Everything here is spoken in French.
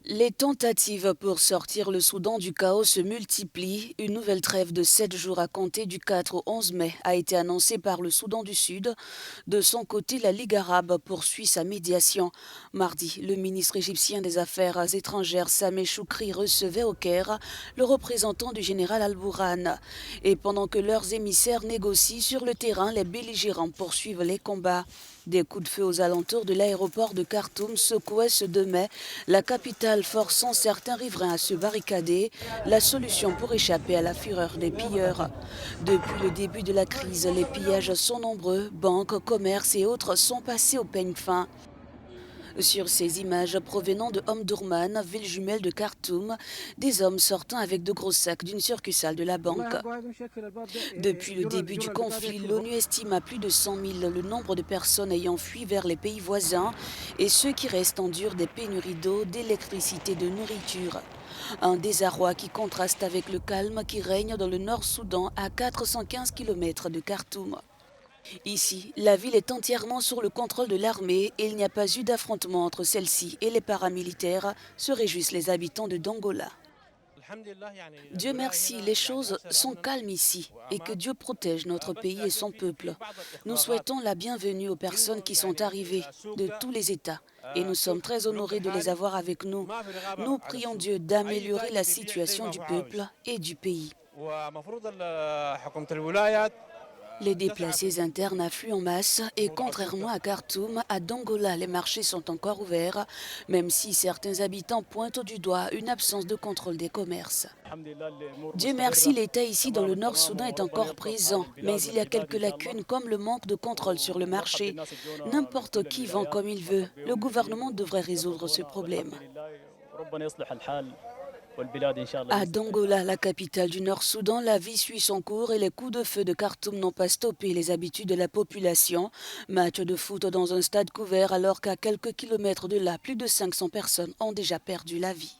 Les tentatives pour sortir le Soudan du chaos se multiplient. Une nouvelle trêve de 7 jours à compter du 4 au 11 mai a été annoncée par le Soudan du Sud. De son côté, la Ligue arabe poursuit sa médiation. Mardi, le ministre égyptien des Affaires étrangères Sameh Choukri recevait au Caire le représentant du général Al-Bourhan. Et pendant que leurs émissaires négocient sur le terrain, les belligérants poursuivent les combats. Des coups de feu aux alentours de l'aéroport de Khartoum secouaient ce 2 mai la capitale, forçant certains riverains à se barricader, la solution pour échapper à la fureur des pilleurs. Depuis le début de la crise, les pillages sont nombreux, banques, commerces et autres sont passés au peigne fin. Sur ces images provenant de Omdurman, ville jumelle de Khartoum, des hommes sortant avec de gros sacs d'une succursale de la banque. Depuis le début du conflit, l'ONU estime à plus de 100 000 le nombre de personnes ayant fui vers les pays voisins et ceux qui restent endurent des pénuries d'eau, d'électricité, de nourriture. Un désarroi qui contraste avec le calme qui règne dans le Nord-Soudan à 415 km de Khartoum. Ici, la ville est entièrement sous le contrôle de l'armée et il n'y a pas eu d'affrontement entre celle-ci et les paramilitaires, se réjouissent les habitants de Dongola. Dieu merci, les choses sont calmes ici et que Dieu protège notre pays et son peuple. Nous souhaitons la bienvenue aux personnes qui sont arrivées de tous les États et nous sommes très honorés de les avoir avec nous. Nous prions Dieu d'améliorer la situation du peuple et du pays. Les déplacés internes affluent en masse et contrairement à Khartoum, à Dongola, les marchés sont encore ouverts, même si certains habitants pointent du doigt une absence de contrôle des commerces. Dieu merci, l'État ici dans le Nord-Soudan est encore présent, mais il y a quelques lacunes comme le manque de contrôle sur le marché. N'importe qui vend comme il veut. Le gouvernement devrait résoudre ce problème. À Dongola, la capitale du Nord-Soudan, la vie suit son cours et les coups de feu de Khartoum n'ont pas stoppé les habitudes de la population. Match de foot dans un stade couvert alors qu'à quelques kilomètres de là, plus de 500 personnes ont déjà perdu la vie.